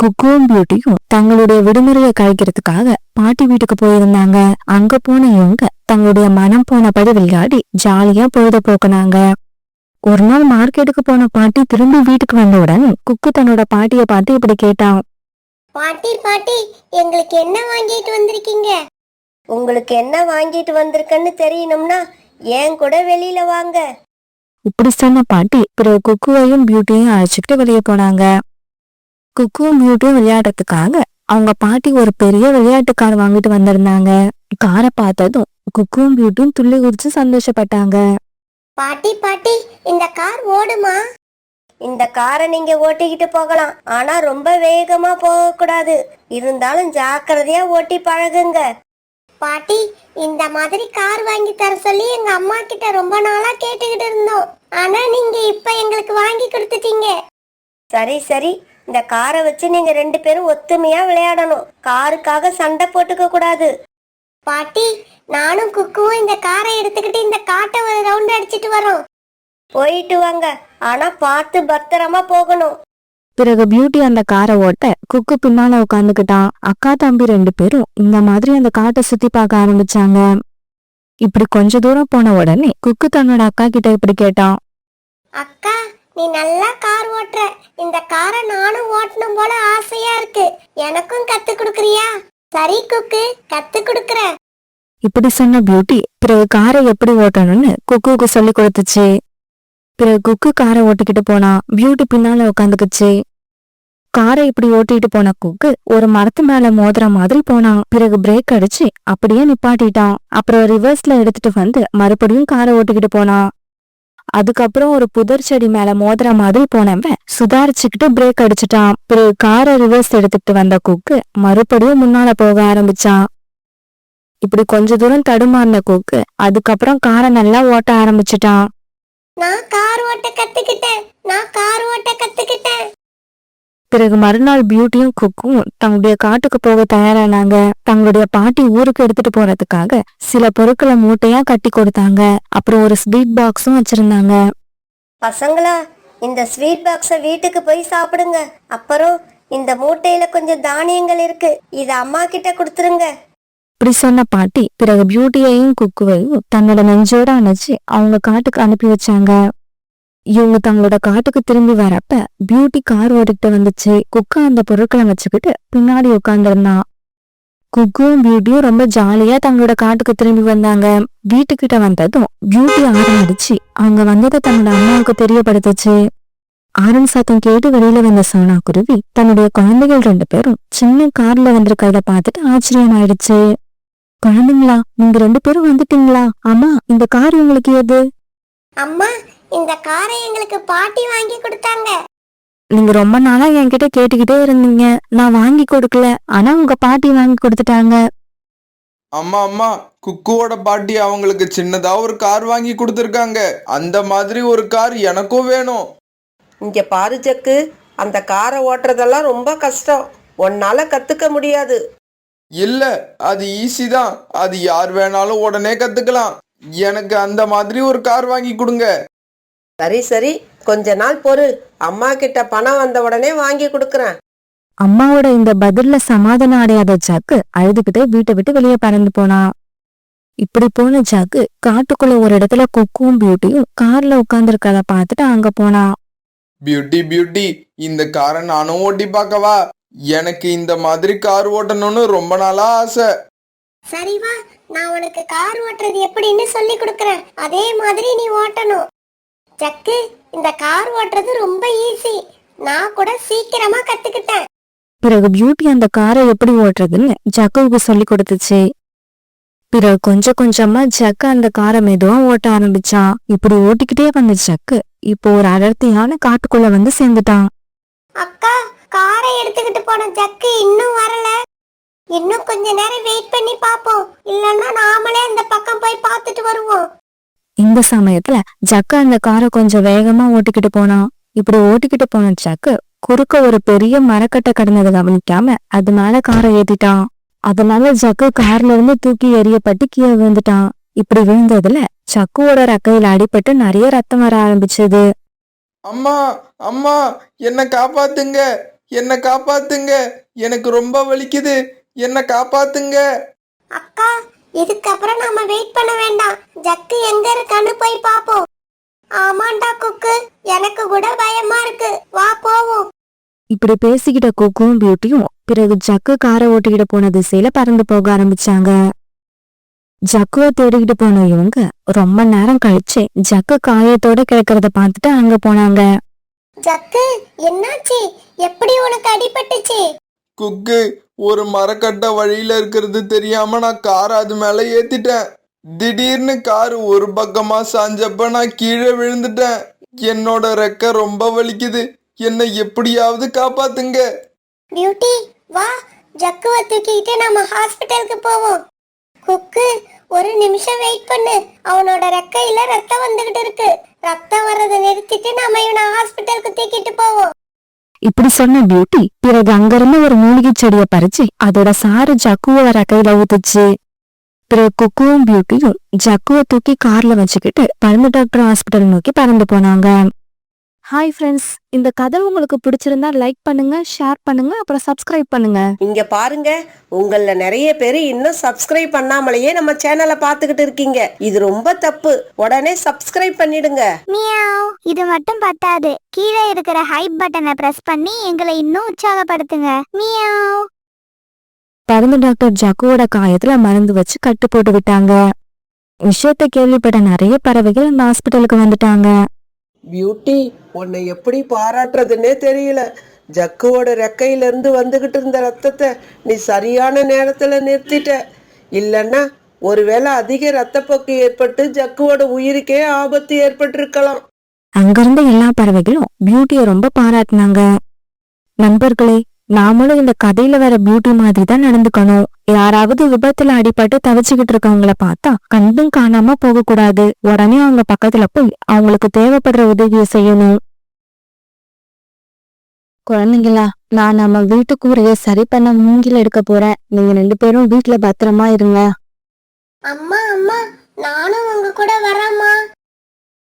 குக்குவும் பியூட்டியும் தங்களுடைய விடுமுறையை கழிக்கிறதுக்காக பாட்டி வீட்டுக்கு போயிருந்தாங்க. அங்க போன இவங்க தங்களுடைய மனம் போனபடி விளையாடி ஜாலியா பொழுத போக்குனாங்க. ஒரு நாள் மார்க்கெட்டுக்கு போன பாட்டி திரும்பி வீட்டுக்கு வந்த உடனே குக்கு தன்னோட பாட்டிய பார்த்து இப்படி கேட்டான். பாட்டி பாட்டி, எங்களுக்கு என்ன வாங்கிட்டு வந்திருக்கீங்க? உங்களுக்கு என்ன வாங்கிட்டு வந்திருக்கன்னு தெரியணும்னா ஏன் கூட வெளியில வாங்க. இப்படி சொன்ன பாட்டி பிறகு குக்குவையும் பியூட்டியையும் அழைச்சிக்கிட்டு வெளியே போனாங்க. குக்குவும் பியூட்டியும் விளையாடுறதுக்காக அவங்க பாட்டி ஒரு பெரிய விளையாட்டு கார் வாங்கிட்டு வந்திருந்தாங்க. காரை பார்த்ததும் குக்குவும் பியூட்டியும் துள்ளி குதிச்சு சந்தோஷப்பட்டாங்க. பாட்டி பாட்டி, இந்த கார் ஓடுமா? இந்த காரை நீங்க ஓட்டிக்கிட்டு போகலாம், ஆனா ரொம்ப வேகமா போக கூடாது. இருந்தாலும் ஜாக்கிரதையா ஓட்டி பழகுங்க. பாட்டி, இந்த மாதிரி கார் வாங்கி தர சொல்லி எங்க அம்மா கிட்ட ரொம்ப நாளா கேட்டுக்கிட்டு இருந்தோம். ஆனா நீங்க இப்ப எங்களுக்கு வாங்கி கொடுத்துட்டீங்க. சரி சரி, இந்த காரை வச்சு நீங்க 2 பேரும் ஒத்துமையா விளையாடணும். காருக்காக சண்டை போட்டுக்க கூடாது. பாட்டி, நானும் குக்குவும் இந்த காரை எடுத்துக்கிட்டு இந்த காட்டை ஒரு ரவுண்ட் அடிச்சிட்டு வரோம். போயிட்டு வாங்க, ஆனா பார்த்து பத்திரமா போகணும். பிறகு பியூட்டி அந்த காரை ஓட்ட குக்கு பின்னால உட்காந்துக்கிட்டான். அக்கா தம்பி 2 பேரும் இந்த மாதிரி அந்த காட்டை சுத்தி பார்க்க ஆரம்பிச்சாங்க. இப்படி கொஞ்ச தூரம் போன உடனே குக்கு தன்னோட அக்கா கிட்ட இப்படி கேட்டான். அக்கா, நீ நல்லா கார் ஓட்டுற. இந்த காரை நானும் ஓட்டணும் போல ஆசையா இருக்கு. எனக்கும் கத்து கொடுக்கறியா? சரி குக்கு, கத்து கொடுக்கற. இப்படி சொன்ன பியூட்டி பிறகு காரை எப்படி ஓட்டணும்னு குக்குவுக்கு சொல்லி கொடுத்துச்சு. பிறகு குக்கு காரை ஓட்டிக்கிட்டு போனா. பியூட்டி பின்னால உட்காந்துக்குச்சு. காரை இப்படி ஓட்டிட்டு போன குக்கு ஒரு மரத்து மேல மோதுற மாதிரி போனான். பிறகு பிரேக் அடிச்சு அப்படியே நிப்பாட்டிட்டான். அப்புறம் ரிவர்ஸ்ல எடுத்துட்டு வந்து மறுபடியும் காரை ஓட்டிக்கிட்டு போனான். அதுக்கப்புறம் ஒரு புதர் செடி மேல மோதுற மாதிரி போனவன் சுதாரிச்சுக்கிட்டு பிரேக் அடிச்சுட்டான். பிறகு காரை ரிவர்ஸ் எடுத்துட்டு வந்த குக்கு மறுபடியும் முன்னால போக ஆரம்பிச்சான். இப்படி கொஞ்ச தூரம் தடுமாறின குக்கு அதுக்கப்புறம் காரை நல்லா ஓட்ட ஆரம்பிச்சுட்டான். நான் கார் ஓட்ட கத்துக்கிட்டேன். பிறகு மறுநாள் பியூட்டியும் குக்கும் தங்களுடைய காட்டுக்கு போக தயாரானாங்க. தங்களுடைய பாட்டி ஊருக்கு எடுத்துட்டு போறதுக்காக சில பொருட்களை மூட்டையா கட்டி கொடுத்தாங்க. அப்புறம் ஒரு ஸ்வீட் பாக்ஸும் வச்சிருந்தாங்க. பசங்களா, இந்த ஸ்வீட் பாக்ஸ வீட்டுக்கு போய் சாப்பிடுங்க. அப்புறம் இந்த மூட்டையில கொஞ்சம் தானியங்கள் இருக்கு, இத அம்மா கிட்ட கொடுத்துருங்க. இப்படி சொன்ன பாட்டி பிறகு பியூட்டியையும் குக்குவையும் தன்னோட நெஞ்சோட அணைச்சு அவங்க காட்டுக்கு அனுப்பி வச்சாங்க. இவங்க தங்களோட காட்டுக்கு திரும்பி வரப்ப பியூட்டி கார் ஓடிக்கிட்டு வந்துச்சு. குக்கு அந்த பொருட்களை வச்சுக்கிட்டு பின்னாடி உட்காந்துருந்தான். குக்கும் பியூட்டியும் ரொம்ப ஜாலியா தங்களோட காட்டுக்கு திரும்பி வந்தாங்க. வீட்டுக்கிட்ட வந்ததும் பியூட்டி ஆரம் அடிச்சு அவங்க வந்ததை தன்னோட அம்மாவுக்கு தெரியப்படுத்துச்சு. ஆரன் சத்தம் கேட்டு வெளியில வந்த சோனா குருவி தன்னுடைய குழந்தைகள் 2 பேரும் சின்ன கார்ல வந்திருக்கிறத பார்த்துட்டு ஆச்சரியம் ஆயிடுச்சு. குழந்தைங்களா, நீங்க 2 பேரும் வந்துட்டீங்களா? அம்மா, இந்த கார் உங்களுக்கு எது? அம்மா, இந்த காரை எங்களுக்கு பாட்டி வாங்கி கொடுத்தாங்க. நீங்க ரொம்ப நாளா என்கிட்ட கேட்டுக்கிட்டே இருந்தீங்க, நான் வாங்கி கொடுக்கல, ஆனா உங்க பாட்டி வாங்கி கொடுத்துட்டாங்க. அம்மா அம்மா, குக்குவோட பாட்டி அவங்களுக்கு சின்னதா ஒரு கார் வாங்கி கொடுத்துருக்காங்க. அந்த மாதிரி ஒரு கார் எனக்கும் வேணும். இங்க பாரு ஜக்கு, அந்த காரை ஓட்டுறதெல்லாம் ரொம்ப கஷ்டம். உன்னால கத்துக்க முடியாது. இல்ல, அது ஈஸி தான். அது யார் வேணாலும் உடனே கத்துக்கலாம். எனக்கு அந்த மாதிரி ஒரு கார் வாங்கி கொடுங்க. சரி சரி, கொஞ்ச நாள் பொறு. அம்மா கிட்ட பணம் வந்த உடனே வாங்கி கொடுக்கறேன். அம்மாவோட இந்த பதில்ல சமாதானம் அடையாத ஜாக்கு அழுதுகிட்டே வீட்டை விட்டு வெளியே பறந்து போனா. இப்படி போன ஜாக்கு காட்டுக்குள்ள ஒரு இடத்துல குக்கும் பியூட்டியும் கார்ல உட்கார்ந்து இருக்கத பார்த்துட்டு அங்க போனா. பியூட்டி பியூட்டி, இந்த காரை நானும் ஓட்டி பார்க்கவா? எனக்கு இந்த மாதிரி கார் ஓட்டணும்னு ரொம்ப நாளா ஆசை. சரி வா, நான் உனக்கு கார் ஓட்டுறது எப்படின்னு சொல்லி கொடுக்கறேன். அதே மாதிரி நீ ஓட்டணும். ஜக்கு, இந்த கார் ஓட்டுறது ரொம்ப ஈஸி. நான் கூட சீக்கிரமா கத்துக்கிட்டேன். பிறகு பியூட்டி அந்த காரை எப்படி ஓட்டுறதுன்னு ஜக்குவுக்கு சொல்லி கொடுத்துச்சு. பிறகு கொஞ்சம் கொஞ்சமா ஜக்கு அந்த காரை மெதுவா ஓட்ட ஆரம்பிச்சான். இப்படி ஓட்டிக்கிட்டே வந்த ஜக்கு இப்போ ஒரு அடர்த்தியான காட்டுக்குள்ள வந்து சேர்ந்துட்டான். அக்கா, காரை எடுத்துக்கிட்டு போன ஜக்கு இன்னும் வரல. இன்னும் கொஞ்ச நேரம் வெயிட் பண்ணி பாப்போம். இல்லன்னா நாமளே அந்த பக்கம் போய் பார்த்துட்டு வருவோம். இந்த சமயத்துல ஜக்கு அந்த காரை கொஞ்சம் வேகமா ஓட்டிக்கிட்டு போனான். இப்படி ஓட்டிக்கிட்டு போன ஜக்கு குறுக்க ஒரு பெரிய மரக்கட்டை கடந்ததை கவனிக்காம அது மேல காரை ஏத்திட்டான். அதனால ஜக்கு கார்ல இருந்து தூக்கி எறியப்பட்டு கீழே விழுந்துட்டான். இப்படி விழுந்ததுல ஜக்குவோட ரெக்கையில அடிபட்டு நிறைய ரத்தம் வர ஆரம்பிச்சது. அம்மா அம்மா, என்ன காப்பாத்துங்க. என்ன காப்பாத்துங்க, எனக்கு ரொம்ப வலிக்குது, என்ன காப்பாத்துங்க. அக்கா, இதுக்கப்புறம் நாம வெயிட் பண்ண வேண்டாம். ஜக்கு எங்க இருக்கான்னு போய் பாப்போம். ஆமாண்டா குக்கு, எனக்கு கூட பயமா இருக்கு. வா போவோம். இப்படி பேசிக்கிட்ட குக்கும் பியூட்டியும் பிறகு ஜக்கு காரை ஓட்டிக்கிட்டு போன திசையில பறந்து போக ஆரம்பிச்சாங்க. ஜக்குவை தேடிக்கிட்டு போன இவங்க ரொம்ப நேரம் கழிச்சு ஜக்கு காயத்தோட கிடக்கிறத பார்த்துட்டு அங்க போனாங்க. ஜக்கு, என்னாச்சு? எப்படி உனக்கு அடிபட்டுச்சு? குக்கு, ஒரு மரக்கட்டை வழியில இருக்கிறது தெரியாம நான் காரை அது மேல ஏத்திட்டேன். திடீர்னு கார் ஒரு பக்கமா சாஞ்சப்ப நான் கீழே விழுந்துட்டேன். என்னோட ரெக்க ரொம்ப வலிக்குது, என்னை எப்படியாவது காப்பாத்துங்க. பியூட்டி, வா, ஜக்குவை தூக்கிட்டு நம்ம ஹாஸ்பிட்டலுக்கு போவோம். குக்கு, ஒரு நிமிஷம் வெயிட் பண்ணு. அவனோட ரெக்கையில ரத்தம் வந்துகிட்டு இருக்கு. ரத்தம் வர்றதை நிறுத்திட்டு நாம இவனை ஹாஸ்பிட்டலுக்கு தூக்கிட்டு போவோம். இப்படி சொன்ன பியூட்டி பிறகு அங்கிருந்து ஒரு மூலிகை செடியை பறிச்சு அதோட சாறு ஜக்குவோட ரெக்கையில ஊத்துச்சு. பிறகு குக்குவும் பியூட்டியும் ஜக்குவை தூக்கி கார்ல வச்சுக்கிட்டு பறந்து டாக்டர் ஹாஸ்பிட்டல் நோக்கி பறந்து போனாங்க. ஹாய் ஃப்ரெண்ட்ஸ், இந்த கதை உங்களுக்கு பிடிச்சிருந்தா லைக் பண்ணுங்க, ஷேர் பண்ணுங்க, அப்புறம் சப்ஸ்கிரைப் பண்ணுங்க. இங்க பாருங்க, உங்கள நிறைய பேர் இன்னும் சப்ஸ்கிரைப் பண்ணாமலேயே நம்ம சேனலை பார்த்துக்கிட்டு இருக்கீங்க. இது ரொம்ப தப்பு. உடனே சப்ஸ்கிரைப் பண்ணிடுங்க. மியாவ். இது மட்டும் பத்தாது, கீழே இருக்கிற ஹைப் பட்டனை பிரஸ் பண்ணி எங்களை இன்னும் உற்சாகப்படுத்துங்க. மியாவ். பறந்து டாக்டர் ஜக்குவோட காயத்துல மருந்து வச்சு கட்டு போட்டு விட்டாங்க. விஷயத்தை கேள்விப்பட்ட நிறைய பறவைகள் அந்த ஹாஸ்பிட்டலுக்கு வந்துட்டாங்க. பியூட்டி, உன்னை எப்படி பாராட்டுறதுன்னே தெரியல. ஜக்குவோட ரெக்கையில இருந்து வந்துகிட்டு இருந்த ரத்தத்தை நீ சரியான நேரத்துல நிறுத்திட்ட. இல்லைன்னா ஒருவேளை அதிக ரத்தப்போக்கு ஏற்பட்டு ஜக்குவோட உயிருக்கே ஆபத்து ஏற்பட்டிருக்கலாம். அங்கிருந்த எல்லா பறவைகளும் பியூட்டியை ரொம்ப பாராட்டினாங்க. நண்பர்களே, நாமளும் இந்த கதையில வர பியூட்டி மாதிரி தான் நடந்துக்கணும். யாராவது விபத்துல அடிபட்டு தவிச்சுக்கிட்டு இருக்கவங்கள பார்த்தா கண்டும் காணாம போக கூடாது. உடனே அவங்க பக்கத்துல போய் அவங்களுக்கு தேவைப்படுற உதவியை செய்யணும். குழந்தைங்களா, நான் நம்ம வீட்டு கூரைய சரி பண்ண மூங்கில் எடுக்க போறேன். நீங்க 2 பேரும் வீட்டுல பத்திரமா இருங்க. அம்மா, அம்மா, நானும் உங்க கூட வரேம்மா.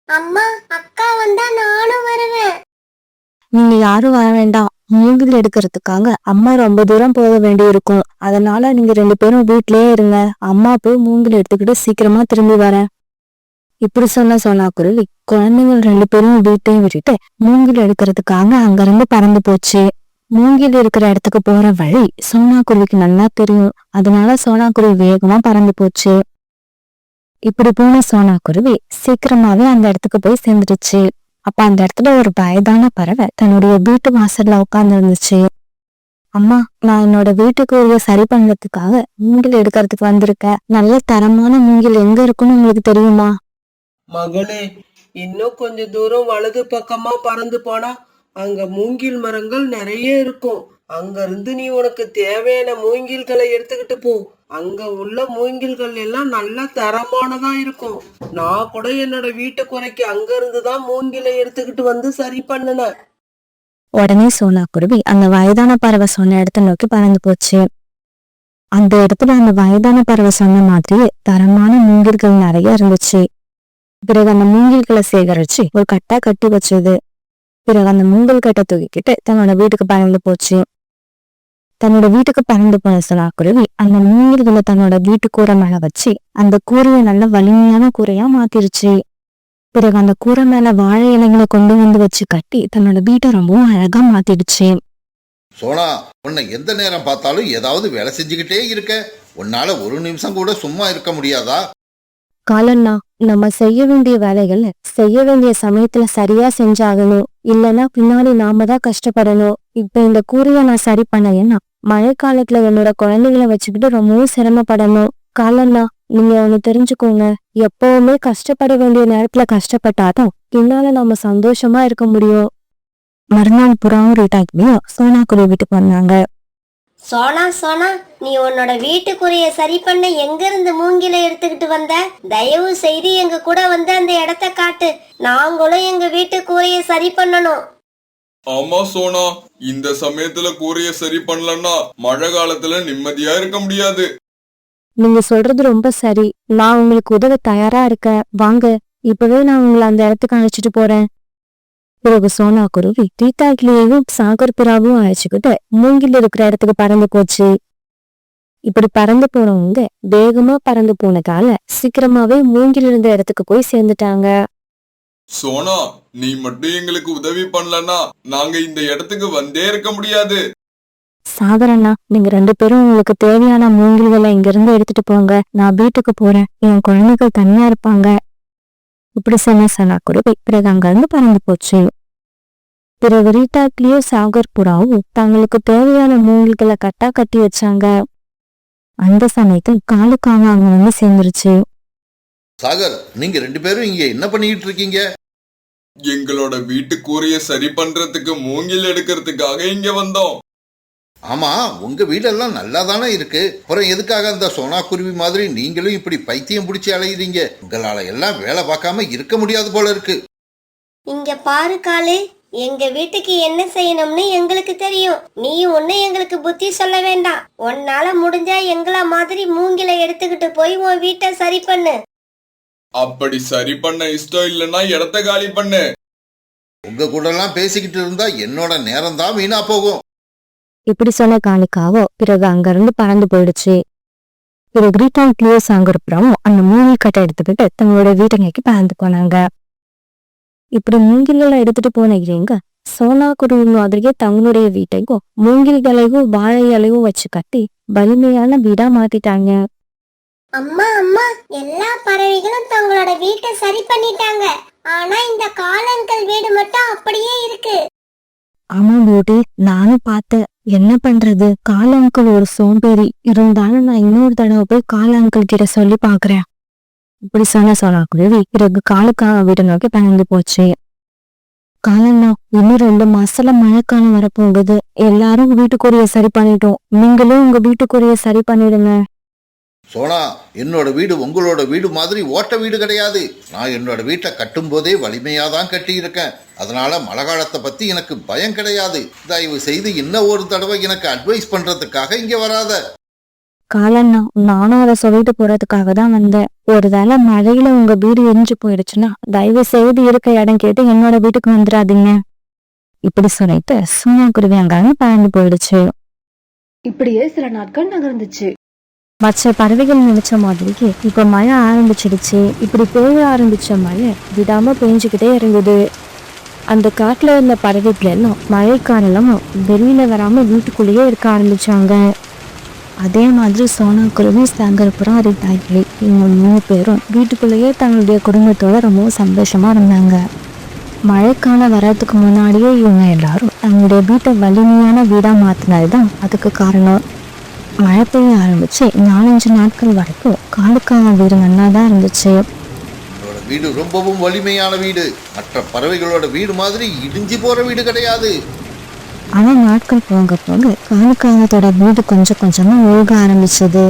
அம்மா, அக்கா வந்தா நானும் வருவேன். நீங்க யாரும் வர வேண்டாம். மூங்கில் எடுக்கிறதுக்காக அம்மா ரொம்ப தூரம் போக வேண்டி இருக்கும். அதனால நீங்க 2 பேரும் வீட்லயே இருங்க. அம்மா போய் மூங்கில் எடுத்துக்கிட்டு சீக்கிரமா திரும்பி வரேன். இப்படி சொன்ன சோனாக்குருவி குழந்தைங்க 2 பேரும் வீட்டையும் விட்டுட்டு மூங்கில் எடுக்கிறதுக்காக அங்கிருந்து பறந்து போச்சு. மூங்கில் இருக்கிற இடத்துக்கு போற வழி சோனாக்குருவிக்கு நல்லா தெரியும். அதனால சோனாக்குருவி வேகமா பறந்து போச்சு. இப்படி போன சோனாக்குருவி சீக்கிரமாவே அந்த இடத்துக்கு போய் சேர்ந்துடுச்சு. அப்ப அந்த இடத்துல ஒரு வயதான பறவை தன்னுடைய வீட்டு வாசல்ல உட்கார்ந்து இருந்துச்சு. அம்மா, நான் என்னோட வீட்டுக்கு சரி பண்றதுக்காக மூங்கில் எடுக்கிறதுக்கு வந்திருக்கேன். நல்ல தரமான மூங்கில் எங்க இருக்குன்னு உங்களுக்கு தெரியுமா? மகளே, இன்னும் கொஞ்ச தூரம் வலது பக்கமா பறந்து போனா அங்க மூங்கில் மரங்கள் நிறைய இருக்கும். அங்க இருந்து நீ உனக்கு தேவையான மூங்கில்களை எடுத்துக்கிட்டு போ. அங்க உள்ள மூங்கில்கள் எல்லாம் நல்ல தரமானதா இருக்கும். நான் கூட என்னோட வீட்டு குறைக்கு அங்க இருந்துதான் மூங்கிலை எடுத்துக்கிட்டு வந்து சரி பண்ணினேன். உடனே சோனாக்குருவி அந்த வயதான பறவை சொன்ன இடத்த நோக்கி பறந்து போச்சு. அந்த இடத்துல அந்த வயதான பறவை சொன்ன மாதிரியே தரமான மூங்கில்கள் நிறைய இருந்துச்சு. பிறகு அந்த மூங்கில்களை சேகரிச்சு ஒரு கட்டா கட்டி வச்சது. பிறகு அந்த மூங்கில் கட்டை தூக்கிக்கிட்டு தன்னோட வீட்டுக்கு பறந்து போச்சு. தன்னோட வீட்டுக்கு பறந்து போன சோனாக்குருவி அந்த மூங்கில்களை தன்னோட வீட்டு கூரை மேல வச்சு அந்த கூரையை நல்ல வலிமையான கூரையா மாத்திருச்சு. பிறகு அந்த கூரை மேல வாழை இலைகளை கொண்டு வந்து வச்சு கட்டி தன்னோட வீட்டை ரொம்பவும் அழகா மாத்திடுச்சு. சோனா, உன்னை எந்த நேரம் பார்த்தாலும் ஏதாவது வேலை செஞ்சுக்கிட்டே இருக்க. உன்னால ஒரு நிமிஷம் கூட சும்மா இருக்க முடியாதா? காலண்ணா, நம்ம செய்ய வேண்டிய வேலைகளை செய்ய வேண்டிய சமயத்துல சரியா செஞ்சாகணும். இல்லைன்னா பின்னாடி நாம தான் கஷ்டப்படணும். இப்ப இந்த கூரைய நான் சரி பண்ணலைன்னா மழை காலத்துல என்னோட குழந்தைகளை வச்சுக்கிட்டு ரொம்பவும் சிரமப்படணும். காலண்ணா, நீங்க ஒண்ணு தெரிஞ்சுக்கோங்க. எப்பவுமே கஷ்டப்பட வேண்டிய நேரத்துல கஷ்டப்பட்டாதான் பின்னால நாம சந்தோஷமா இருக்க முடியும். மறுநாள் புறாவும் ரீட்டாக்கியும் சோனாக்குருவி வீட்டுக்கு வந்தாங்க. சோனா, சோனா, நீ உன்னோட வீட்டுக்குரிய சரி பண்ண எங்க இருந்து மூங்கிலை எடுத்துக்கிட்டு வந்த? தயவு செய்து எங்க கூட வந்து அந்த இடத்த காட்டு. நாங்களும் எங்க வீட்டு கூரையை சரி பண்ணணும். ஆமா சோனா, இந்த சமயத்துல கூரைய சரி பண்ணலன்னா மழை காலத்துல நிம்மதியா இருக்க முடியாது. நீங்க சொல்றது ரொம்ப சரி. நான் உங்களுக்கு உதவ தயாரா இருக்கேன். வாங்க, இப்பவே நான் உங்களை அந்த இடத்துக்கு அழைச்சிட்டு போறேன். பிறகு சோனா குருவி ரீட்டா கிளியையும் சாகர் புறாவும் அழைச்சுக்கிட்டு மூங்கில் இருக்கிற இடத்துக்கு பறந்து போச்சு. இப்படி பறந்து போனவங்க வேகமா பறந்து போனதால சீக்கிரமாவே மூங்கில் இருந்த இடத்துக்கு போய் சேர்ந்துட்டாங்க. சோனா, நீ மட்டும் எங்களுக்கு உதவி பண்ணலன்னா நாங்க இந்த இடத்துக்கு வந்தே இருக்க முடியாது. சாகர் அண்ணா, நீங்க 2 பேரும் உங்களுக்கு தேவையான மூங்கில்களை இங்க இருந்து எடுத்துட்டு போங்க. நான் வீட்டுக்கு போறேன். என் குழந்தைகள் தனியா இருப்பாங்க. இப்படி சொன்ன சோனா குருவி பிறகு அங்க இருந்து பறந்து போச்சு. பிறகு ரீட்டாக்கிலேயே சாகர் புறாவும் தங்களுக்கு தேவையான மூங்கில்களை கட்டா கட்டி வச்சாங்க. அந்த சமயத்தில் காலுக்காக அங்க வந்து சேர்ந்துருச்சு. சாகர், நீங்க 2 பேரும் இங்க என்ன பண்ணிட்டு இருக்கீங்க? எங்களோட வீட்டு கூரைய சரி பண்றதுக்கு மூங்கில் எடுக்கிறதுக்காக இங்க வந்தோம். ஆமா, உங்க வீடெல்லாம் நல்லா தானே இருக்கு. அப்புறம் எதுக்காக அந்த சோனா குருவி மாதிரி நீங்களும் இப்படி பைத்தியம் பிடிச்சி அலையுறீங்க? உங்களால எல்லாம் வேலை பார்க்காம இருக்க முடியாது போல இருக்கு. இங்க பாரு காலு, எங்க வீட்டுக்கு என்ன செய்யணும்னு எங்களுக்கு தெரியும். நீ ஒண்ணு எங்களுக்கு புத்தி சொல்ல வேண்டாம். உன்னால முடிஞ்சா எங்கள மாதிரி மூங்கில எடுத்துக்கிட்டு போய் உன் வீட்டை சரி பண்ணு. அப்படி சரி பண்ண இஷ்டம் இல்லைன்னா இடத்த காலி பண்ணு. உங்க கூட எல்லாம் பேசிக்கிட்டு இருந்தா என்னோட நேரம் தான் வீணா போகும். இப்படி சொன்ன காலுக்காவோ பிறகு அங்கிருந்து பறந்து போயிடுச்சு. பிறகு ரீட்டாக்கிலேயே சாகர் புறாவும் அந்த மூங்கில் கட்டை எடுத்துக்கிட்டு தங்களோட வீட்டை நோக்கி பறந்து போனாங்க. இப்படி மூங்கில்களை எடுத்துட்டு போன இவங்க சோனா குருவி மாதிரியே தங்களுடைய வீட்டையும் மூங்கில்களையும் வாழை இலையும் வச்சு கட்டி வலிமையான வீடா மாத்திட்டாங்க. அம்மா அம்மா, எல்லா பறவைகளும் தங்களோட வீட்டை சரி பண்ணிட்டாங்க. ஆனா இந்த காலங்கள் வீடு மட்டும் அப்படியே இருக்கு. ஆமா பியூட்டி, நானும் பார்த்தேன். என்ன பண்றது, கால அங்கிள் ஒரு சோம்பேறி. இருந்தாலும் நான் இன்னொரு தடவை போய் கால அங்கிள் கிட்ட சொல்லி பாக்குறேன். இப்படி சொன்ன சோனா குருவி பிறகு காலுக்காக வீட்டை நோக்கி பறந்து போச்சு. காலண்ணா, இன்னும் 2 மாசத்துல மழைக்காலம் வரப்போகுது. எல்லாரும் வீட்டுக்குரிய சரி பண்ணிட்டோம். நீங்களும் உங்க வீட்டுக்குரிய சரி பண்ணிடுங்க. சோனா, என்னோட வீடு உங்களோட வீடு மாதிரி ஓட்ட வீடு கிடையாது. நான் என்னோட வீட்டை கட்டும் போதே வலிமையா தான் கட்டி இருக்கேன். அதனால மழை காலத்தை பத்தி எனக்கு பயம் கிடையாது. தயவு செய்து இன்னும் ஒரு தடவை எனக்கு அட்வைஸ் பண்றதுக்காக இங்க வராத. காலண்ணா, நானும் அதை சொல்லிட்டு போறதுக்காக தான் வந்தேன். ஒருவேளை மழையில உங்க வீடு எரிஞ்சு போயிடுச்சுன்னா தயவு செய்து இருக்க இடம் கேட்டு என்னோட வீட்டுக்கு வந்துடாதீங்க. இப்படி சொல்லிட்டு சோனா குருவி அங்காங்க பறந்து போயிடுச்சு. இப்படியே சில நாட்கள் நகர்ந்துச்சு. மற்ற பறவைகள் நினைச்ச மாதிரிக்கு இப்ப மழை ஆரம்பிச்சிடுச்சு. இப்படி பெய்ய ஆரம்பிச்ச மழை விடாம பெஞ்சுக்கிட்டே இருந்தது. அந்த காட்டுல இருந்த பறவைகள் எல்லாம் மழை காரணமும் வெளியில வராம வீட்டுக்குள்ளேயே இருக்க ஆரம்பிச்சாங்க. அதே மாதிரி சோனா குருவி சாகர் புறா ரீட்டாக்கிளி இவங்க 3 பேரும் வீட்டுக்குள்ளேயே தங்களுடைய குடும்பத்தோட ரொம்ப சந்தோஷமா இருந்தாங்க. மழைக்காலம் வர்றதுக்கு முன்னாடியே இவங்க எல்லாரும் தங்களுடைய வீட்டை வலிமையான வீடா மாத்தினதுதான் அதுக்கு காரணம். மழை பெய்ய ஆரம்பிச்சு 4-5 நாட்கள் வரைக்கும் காலுக்கான வீடு நல்லாதான் இருந்துச்சு. என்னோட வீடு ரொம்பவும் வலிமையான வீடு. மற்ற பறவைகளோட வீடு மாதிரி இடிஞ்சு போற வீடு கிடையாது. ஆனா நாட்கள் போக போக காலுக்காகத்தோட வீடு கொஞ்சம் கொஞ்சமா ஒழுக ஆரம்பிச்சது.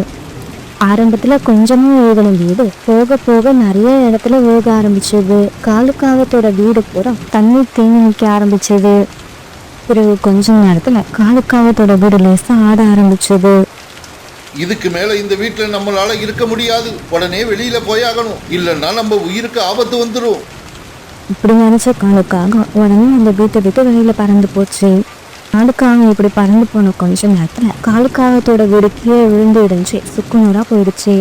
ஆரம்பத்துல கொஞ்சமா ஒழுகின வீடு போக போக நிறைய இடத்துல ஒழுக ஆரம்பிச்சது. காலுக்காகத்தோட வீடு பூரா தண்ணீர் தேங்கி நிற்க ஆரம்பிச்சது. பிறகு கொஞ்ச நேரத்துல காலுக்காகத்தோட வீடு லேசா ஆட ஆரம்பிச்சது. இதுக்கு மேல இந்த வீட்டுல நம்மளால இருக்க முடியாது. உடனே வெளியில போயாகணும். இல்லைன்னா நம்ம உயிருக்கு ஆபத்து வந்துடும். இப்படி நினைச்ச காலுக்காக உடனே அந்த வீட்டை விட்டு வெளியில பறந்து போச்சு. காலுக்காக இப்படி பறந்து போன கொஞ்ச நேரத்துல காலுக்காகத்தோட வீடு கீழே விழுந்து இடிஞ்சு சுக்குநூறா போயிடுச்சு.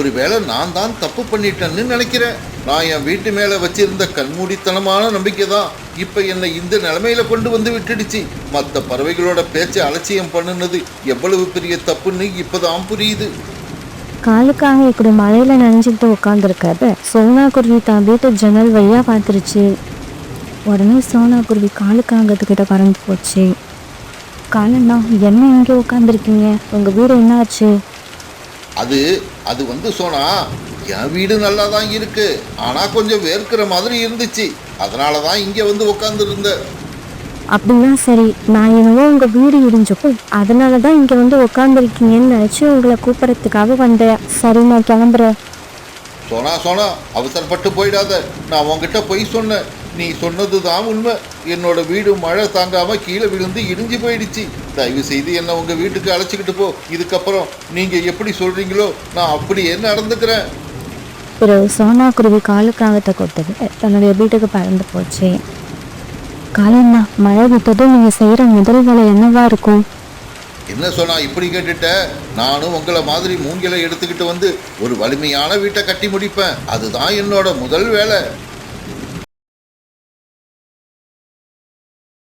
ஒருவேளை நான் தான் தப்பு பண்ணிட்டேன்னு நினைக்கிறேன். நான் என் வீட்டு மேல வச்சிருந்த கண்மூடித்தனமான நம்பிக்கை தான் இப்ப என்னை இந்த நிலைமையில கொண்டு வந்து விட்டுடுச்சு. மற்ற பறவைகளோட பேச்சை அலட்சியம் பண்ணுனது எவ்வளவு பெரிய தப்புன்னு இப்பதான் புரியுது. காலுக்காக இப்படி மழையில நனைஞ்சுக்கிட்டு உட்காந்துருக்கிறத சோனா குருவி தான் வீட்டு ஜன்னல் வழியா பார்த்துருச்சு. உடனே சோனா குருவி காலுக்காகத்துக்கிட்ட பறந்து போச்சு. காலண்ணா, என்ன இங்கே உட்காந்துருக்கீங்க? உங்க வீடு என்ன ஆச்சு? அது வந்து சோனா, என் வீடு நல்லா தான் இருக்கு. ஆனா கொஞ்சம் வேர்க்கிற மாதிரி இருந்துச்சு. அதனாலதான் இங்க வந்து உட்கார்ந்து இருந்தேன். அப்படின்னா சரி, நான் என்னவோ உங்க வீடு இடிஞ்சப்போ அதனாலதான் இங்க வந்து உட்காந்துருக்கீங்கன்னு நினைச்சு உங்களை கூப்பிடறதுக்காக வந்தேன். சரி, நான் கிளம்புறேன். சோனா, அவசரப்பட்டு போயிடாத. நான் உங்ககிட்ட போய் சொன்னேன். நீ சொன்னது தான் உண்மை. என்னோட வீடு மழை தாங்காம கீழே விழுந்து இடிஞ்சு போயிடுச்சு. தயவு செய்து என்ன உங்க வீட்டுக்கு அழைச்சிக்கிட்டு போ. இதுக்கப்புறம் நீங்க எப்படி சொல்றீங்களோ நான் அப்படியே நடந்துக்கிறேன். பிறகு சோனா குருவி காலுக்காகத்தை கொடுத்துக்கிட்டு தன்னுடைய வீட்டுக்கு பறந்து போச்சு. காலைன்னா மழை விட்டதும் நீங்க செய்யற முதல் வேலை என்னவா இருக்கும்? என்ன சொன்னா இப்படி கேட்டுட்ட? நானும் உங்களை மாதிரி மூங்கிலை எடுத்துக்கிட்டு வந்து ஒரு வலிமையான வீட்டை கட்டி முடிப்பேன். அதுதான் என்னோட முதல் வேலை.